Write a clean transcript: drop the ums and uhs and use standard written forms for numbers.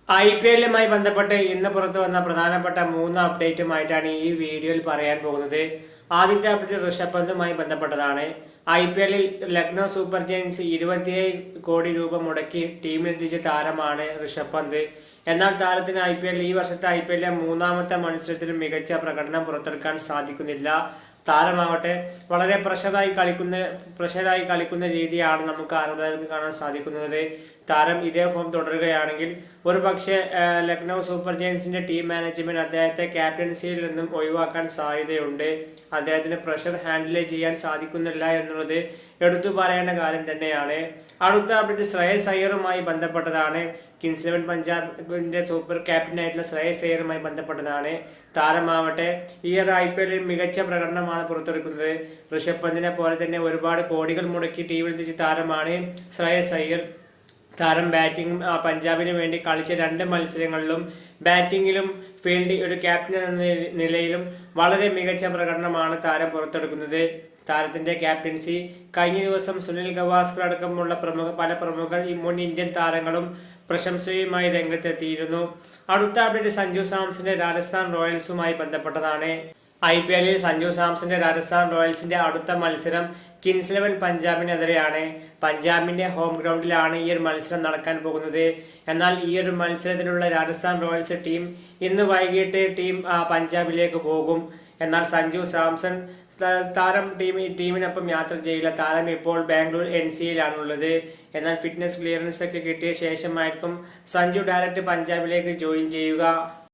IPL-മായി ബന്ധപ്പെട്ട് ഇന്ന് പുറത്തു വന്ന പ്രധാനപ്പെട്ട 3 അപ്ഡേറ്റുമായിട്ടാണ് ഈ വീഡിയോയിൽ പറയാൻ പോകുന്നത്. ആദ്യത്തെ അപ്ഡേറ്റ് ഋഷഭ് പന്തുമായി ബന്ധപ്പെട്ടതാണ്. IPL-ൽ ലക്നോ സൂപ്പർ ജയൻസ് 27 കോടി രൂപ മുടക്കി ടീമിലെത്തിച്ച താരമാണ് ഋഷഭ് പന്ത്. എന്നാൽ താരത്തിന് ഈ വർഷത്തെ IPL-ലെ മൂന്നാമത്തെ മത്സരത്തിലും മികച്ച പ്രകടനം പുറത്തെടുക്കാൻ സാധിക്കുന്നില്ല. താരമാവട്ടെ വളരെ പ്രഷറായി കളിക്കുന്ന രീതിയാണ് നമുക്ക് ആരാധകർക്ക് കാണാൻ സാധിക്കുന്നത്. താരം ഇതേ ഫോം തുടരുകയാണെങ്കിൽ ഒരു പക്ഷേ ലക്നൗ സൂപ്പർ ജയൻസിന്റെ ടീം മാനേജ്മെന്റ് അദ്ദേഹത്തെ ക്യാപ്റ്റൻസിയിൽ നിന്നും ഒഴിവാക്കാൻ സാധ്യതയുണ്ട്. അദ്ദേഹത്തിന് പ്രഷർ ഹാൻഡിൽ ചെയ്യാൻ സാധിക്കുന്നില്ല എന്നുള്ളത് എടുത്തു പറയേണ്ട കാര്യം തന്നെയാണ്. അടുത്ത അപ്ഡേറ്റ് ശ്രേയസ് അയ്യറുമായി ബന്ധപ്പെട്ടതാണ്. കിങ്സ് 11 പഞ്ചാബിന്റെ സൂപ്പർ ക്യാപ്റ്റനായിട്ടുള്ള ശ്രേയസ് അയ്യറുമായി ബന്ധപ്പെട്ടതാണ്. താരമാവട്ടെ ഈ ഒരു IPL-ൽ മികച്ച പ്രകടനമാണ് പുറത്തെടുക്കുന്നത്. ഋഷഭ് പന്തിനെ പോലെ തന്നെ ഒരുപാട് കോടികൾ മുടക്കി ടീമിലെത്തിച്ച താരമാണ് ശ്രേയസ് അയ്യർ. താരം പഞ്ചാബിന് വേണ്ടി കളിച്ച 2 മത്സരങ്ങളിലും ബാറ്റിങ്ങിലും ഒരു ക്യാപ്റ്റൻ എന്ന നിലയിലും വളരെ മികച്ച പ്രകടനമാണ് താരം പുറത്തെടുക്കുന്നത്. താരത്തിന്റെ ക്യാപ്റ്റൻസി കഴിഞ്ഞ ദിവസം സുനിൽ ഗവാസ്കർ അടക്കമുള്ള പല പ്രമുഖ മുൻ ഇന്ത്യൻ താരങ്ങളും പ്രശംസയുമായി രംഗത്തെത്തിയിരുന്നു. അടുത്ത അപ്ഡേറ്റ് സഞ്ജു സാംസന്റെ രാജസ്ഥാൻ റോയൽസുമായി ബന്ധപ്പെട്ടതാണ്. IPL-ൽ സഞ്ജു സാംസന്റെ രാജസ്ഥാൻ റോയൽസിന്റെ അടുത്ത മത്സരം കിങ്സ് 11 പഞ്ചാബിനെതിരെയാണ്. പഞ്ചാബിന്റെ ഹോം ഗ്രൗണ്ടിലാണ് ഈ ഒരു മത്സരം നടക്കാൻ പോകുന്നത്. എന്നാൽ ഈ ഒരു മത്സരത്തിലുള്ള രാജസ്ഥാൻ റോയൽസ് ടീം ഇന്ന് വൈകിട്ട് പഞ്ചാബിലേക്ക് പോകും. എന്നാൽ സഞ്ജു സാംസൺ താരം ടീമിനൊപ്പം യാത്ര ചെയ്യില്ല. താരം ഇപ്പോൾ ബാംഗ്ലൂർ NCയിലാണുള്ളത്. എന്നാൽ ഫിറ്റ്നസ് ക്ലിയറൻസ് ഒക്കെ കിട്ടിയ ശേഷമായിരിക്കും സഞ്ജു ഡയറക്റ്റ് പഞ്ചാബിലേക്ക് ജോയിൻ ചെയ്യുക.